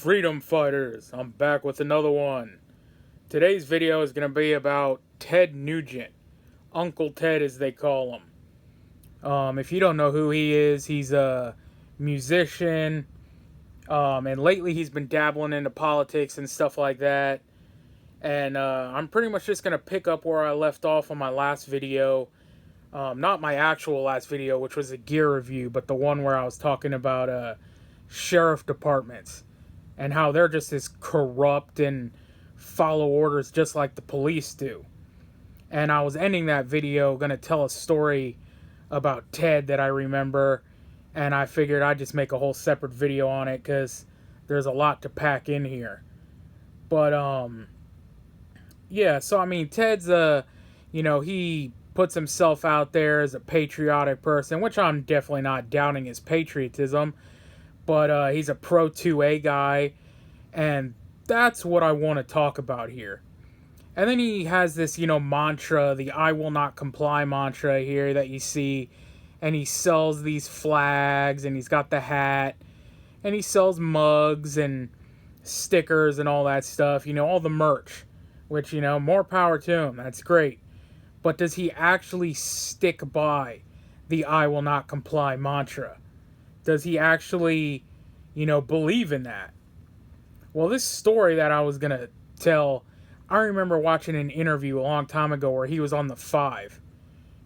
Freedom fighters, I'm back with another one. Today's video is going to be about Ted Nugent, Uncle Ted as they call him. If you don't know who he is, he's a musician, and lately he's been dabbling into politics and stuff like that. And I'm pretty much just going to pick up where I left off on my last video. Not my actual last video, which was a gear review, but the one where I was talking about sheriff departments and how they're just as corrupt and follow orders just like the police do. And I was ending that video going to tell a story about Ted that I remember, and I figured I'd just make a whole separate video on it because there's a lot to pack in here. But yeah, so I mean, Ted's he puts himself out there as a patriotic person, which I'm definitely not doubting his patriotism, but he's a pro 2A guy, and that's what I want to talk about here. And then he has this, mantra, the I will not comply mantra here that you see, and he sells these flags, and he's got the hat, and he sells mugs and stickers and all that stuff, all the merch, which, more power to him, that's great. But does he actually stick by the I will not comply mantra? Does he actually, believe in that? Well, this story that I was going to tell, I remember watching an interview a long time ago where he was on the 5.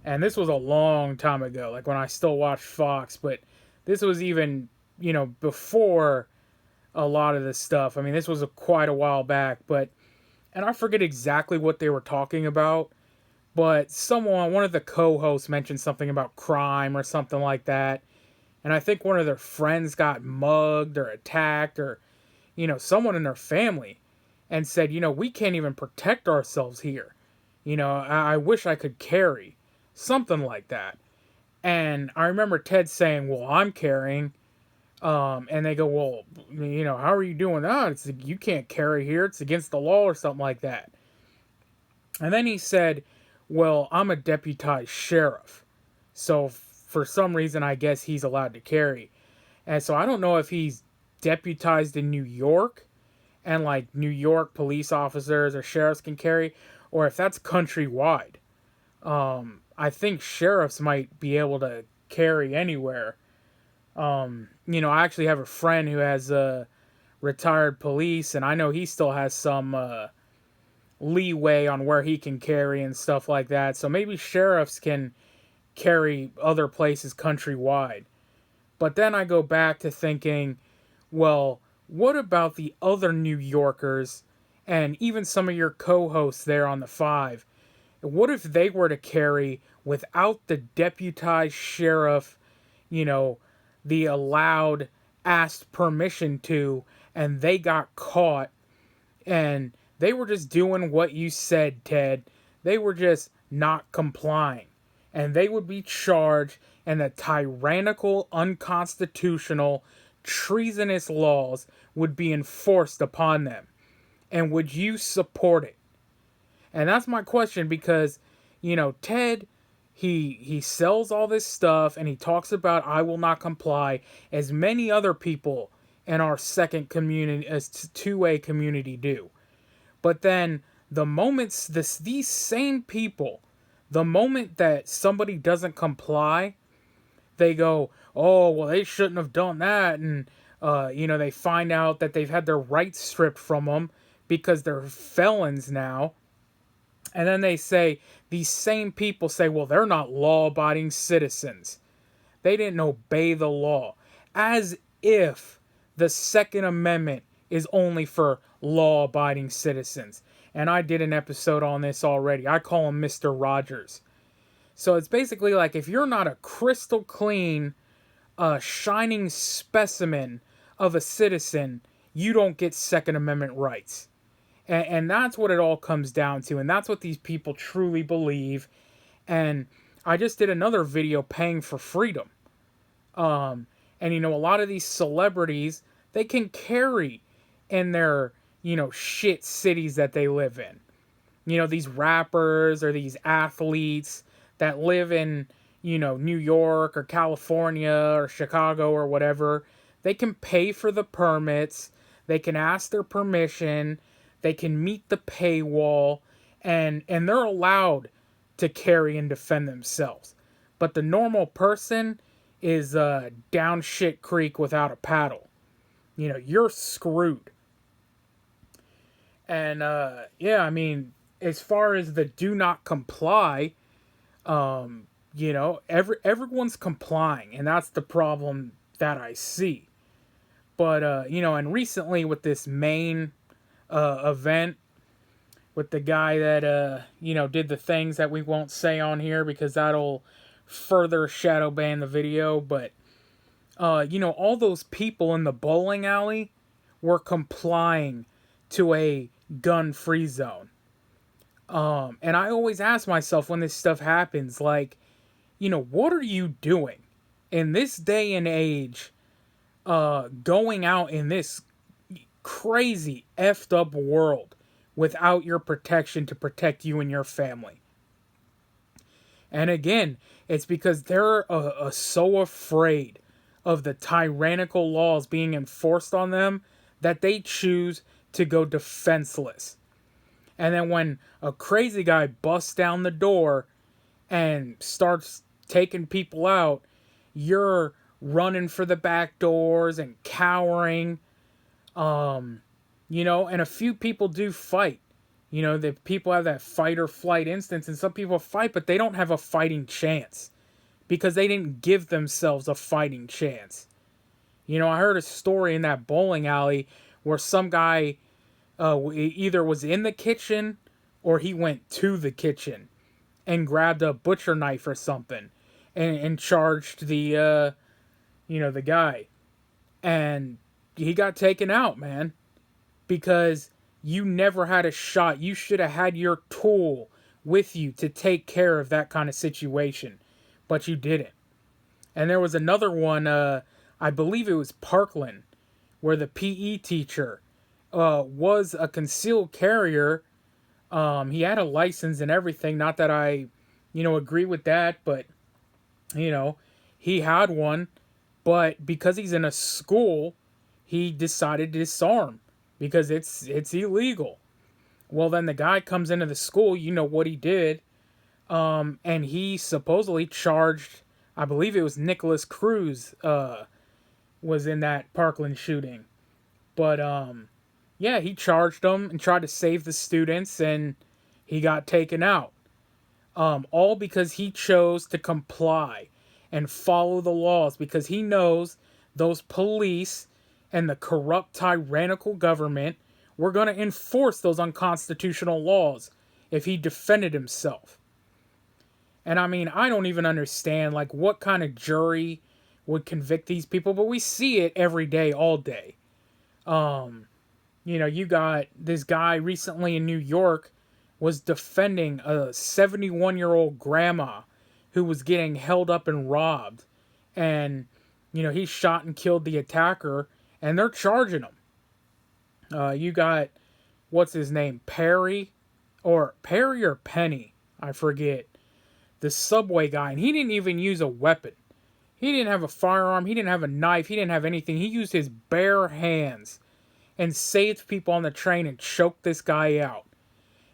And this was a long time ago, like when I still watched Fox, but this was even, before a lot of this stuff. I mean, this was quite a while back, and I forget exactly what they were talking about, but one of the co-hosts mentioned something about crime or something like that. And I think one of their friends got mugged or attacked, or, someone in their family, and said, we can't even protect ourselves here. I wish I could carry. Something like that. And I remember Ted saying, well, I'm carrying. And they go, well, how are you doing that? You can't carry here. It's against the law or something like that. And then he said, well, I'm a deputized sheriff. So for some reason, I guess he's allowed to carry. And so I don't know if he's deputized in New York and like New York police officers or sheriffs can carry, or if that's countrywide. I think sheriffs might be able to carry anywhere. I actually have a friend who has retired police, and I know he still has some leeway on where he can carry and stuff like that. So maybe sheriffs can carry other places countrywide. But then I go back to thinking, well, what about the other New Yorkers and even some of your co-hosts there on the 5? What if they were to carry without the deputized sheriff, the allowed, asked permission to, and they got caught, and they were just doing what you said, Ted. They were just not complying. And they would be charged, and the tyrannical, unconstitutional, treasonous laws would be enforced upon them. And would you support it? And that's my question, because, Ted, he sells all this stuff, and he talks about I will not comply, as many other people in our second community, as 2A community do. But then the moments these same people, the moment that somebody doesn't comply, they go, oh, well, they shouldn't have done that. And, they find out that they've had their rights stripped from them because they're felons now. And then these same people say, well, they're not law-abiding citizens. They didn't obey the law. As if the Second Amendment is only for law-abiding citizens. And I did an episode on this already. I call him Mr. Rogers. So it's basically like, if you're not a crystal clean, shining specimen of a citizen, you don't get Second Amendment rights. And that's what it all comes down to. And that's what these people truly believe. And I just did another video paying for freedom. And, a lot of these celebrities, they can carry in their, shit cities that they live in. These rappers or these athletes that live in, New York or California or Chicago or whatever, they can pay for the permits. They can ask their permission. They can meet the paywall, and they're allowed to carry and defend themselves. But the normal person is down shit creek without a paddle. You're screwed. And yeah, I mean, as far as the do not comply, everyone's complying, and that's the problem that I see. But and recently with this main event with the guy that did the things that we won't say on here because that'll further shadow ban the video. But all those people in the bowling alley were complying to a gun-free zone. And I always ask myself when this stuff happens, like, what are you doing in this day and age, going out in this crazy effed up world without your protection to protect you and your family? And again, it's because they're so afraid of the tyrannical laws being enforced on them that they choose to go defenseless. And then when a crazy guy busts down the door and starts taking people out, you're running for the back doors and cowering. And a few people do fight. The people have that fight or flight instance, and some people fight, but they don't have a fighting chance because they didn't give themselves a fighting chance. I heard a story in that bowling alley where some guy either was in the kitchen or he went to the kitchen and grabbed a butcher knife or something and charged the the guy, and he got taken out, man, because you never had a shot. You should have had your tool with you to take care of that kind of situation, but you didn't. And there was another one, I believe it was Parkland, where the PE teacher was a concealed carrier. He had a license and everything. Not that I, agree with that, but, he had one. But because he's in a school, he decided to disarm because it's illegal. Well, then the guy comes into the school, what he did, and he supposedly charged, I believe it was Nicholas Cruz, was in that Parkland shooting. But, yeah, he charged him and tried to save the students, and he got taken out. All because he chose to comply and follow the laws, because he knows those police and the corrupt, tyrannical government were going to enforce those unconstitutional laws if he defended himself. And I mean, I don't even understand, like, what kind of jury would convict these people, but we see it every day, all day. You got this guy recently in New York was defending a 71-year-old grandma who was getting held up and robbed. And, he shot and killed the attacker, and they're charging him. You got, what's his name, Perry or Penny, I forget, the subway guy, and he didn't even use a weapon. He didn't have a firearm, he didn't have a knife, he didn't have anything. He used his bare hands and saved people on the train and choked this guy out.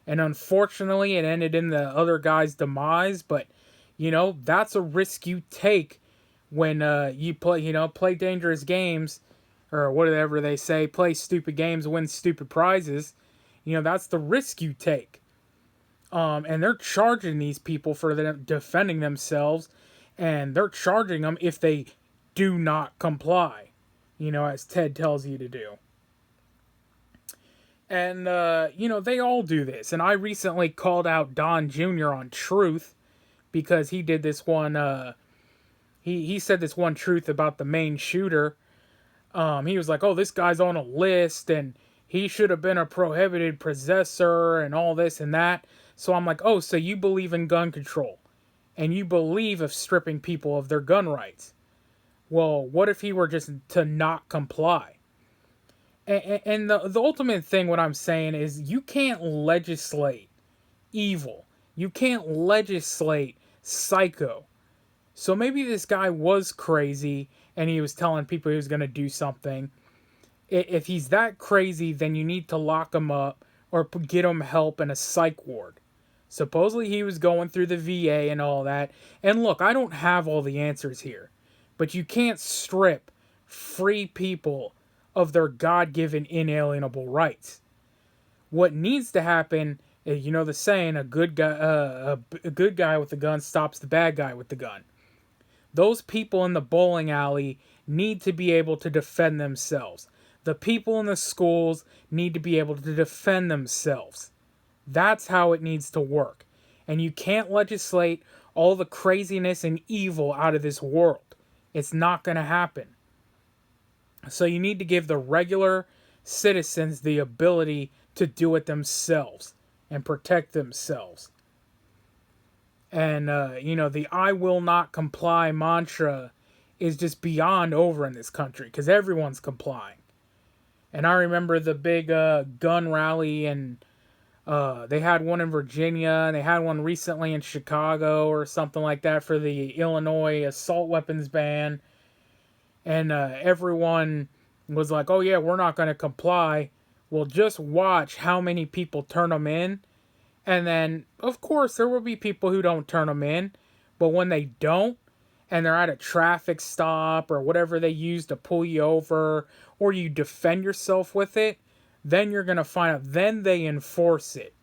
And unfortunately, it ended in the other guy's demise, but, that's a risk you take when you play dangerous games, or whatever they say, play stupid games, win stupid prizes. That's the risk you take. And they're charging these people for them defending themselves, and they're charging them if they do not comply, as Ted tells you to do. And, they all do this. And I recently called out Don Jr. on Truth because he did this one, he said this one truth about the main shooter. He was like, oh, this guy's on a list, and he should have been a prohibited possessor, and all this and that. So I'm like, oh, so you believe in gun control, and you believe of stripping people of their gun rights. Well, what if he were just to not comply? And the ultimate thing, what I'm saying is, you can't legislate evil. You can't legislate psycho. So maybe this guy was crazy and he was telling people he was going to do something. If he's that crazy, then you need to lock him up or get him help in a psych ward. Supposedly he was going through the VA and all that. And look, I don't have all the answers here. But you can't strip free people of their God-given inalienable rights. What needs to happen, you know the saying, a good guy with a gun stops the bad guy with the gun. Those people in the bowling alley need to be able to defend themselves. The people in the schools need to be able to defend themselves. That's how it needs to work. And you can't legislate all the craziness and evil out of this world. It's not going to happen. So you need to give the regular citizens the ability to do it themselves and protect themselves. And, the I will not comply mantra is just beyond over in this country because everyone's complying. And I remember the big gun rally, and they had one in Virginia, and they had one recently in Chicago or something like that for the Illinois assault weapons ban. And everyone was like, oh yeah, we're not going to comply. Well, just watch how many people turn them in. And then, of course, there will be people who don't turn them in. But when they don't, and they're at a traffic stop or whatever they use to pull you over, or you defend yourself with it, then you're going to find out. Then they enforce it.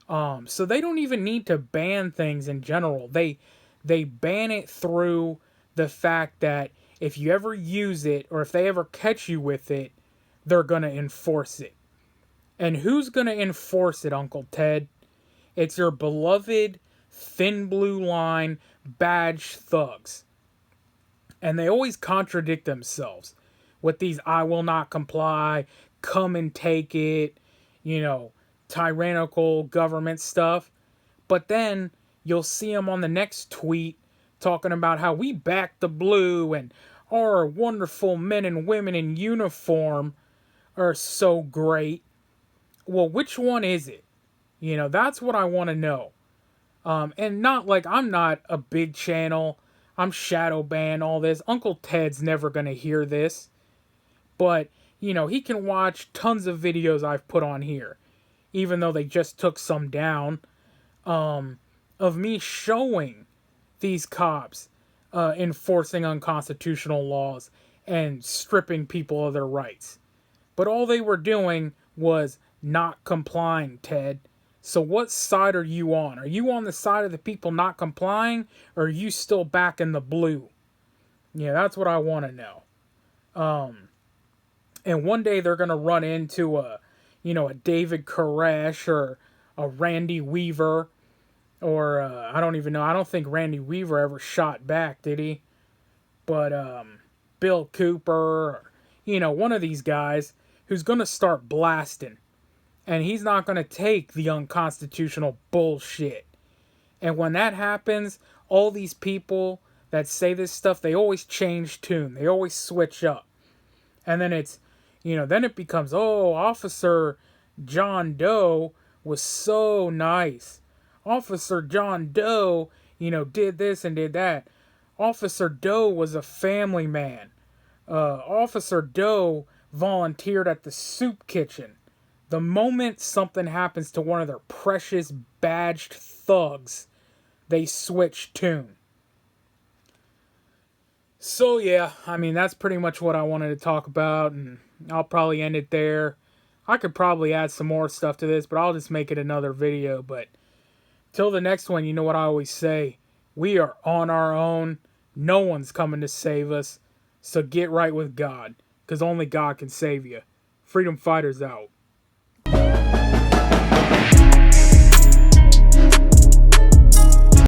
So they don't even need to ban things in general. They ban it through the fact that if you ever use it, or if they ever catch you with it, they're going to enforce it. And who's going to enforce it, Uncle Ted? It's your beloved thin blue line badge thugs. And they always contradict themselves with these I will not comply, come and take it, tyrannical government stuff. But then you'll see them on the next tweet talking about how we back the blue and our wonderful men and women in uniform are so great. Well, which one is it? That's what I want to know. And not like I'm not a big channel. I'm shadow banned, all this. Uncle Ted's never going to hear this. But, he can watch tons of videos I've put on here. Even though they just took some down. Of me showing these cops enforcing unconstitutional laws and stripping people of their rights. But all they were doing was not complying, Ted. So what side are you on? Are you on the side of the people not complying, or are you still back in the blue? Yeah, that's what I want to know. And one day they're going to run into a David Koresh or a Randy Weaver, or I don't even know. I don't think Randy Weaver ever shot back, did he? But Bill Cooper, or, one of these guys who's going to start blasting. And he's not going to take the unconstitutional bullshit. And when that happens, all these people that say this stuff, they always change tune. They always switch up. And then then it becomes, oh, Officer John Doe was so nice. Officer John Doe, did this and did that. Officer Doe was a family man. Officer Doe volunteered at the soup kitchen. The moment something happens to one of their precious badged thugs, they switch tune. So yeah, that's pretty much what I wanted to talk about, and I'll probably end it there. I could probably add some more stuff to this, but I'll just make it another video. But till the next one, you know what I always say, we are on our own. No one's coming to save us. So get right with God, because only God can save you. Freedom Fighters out.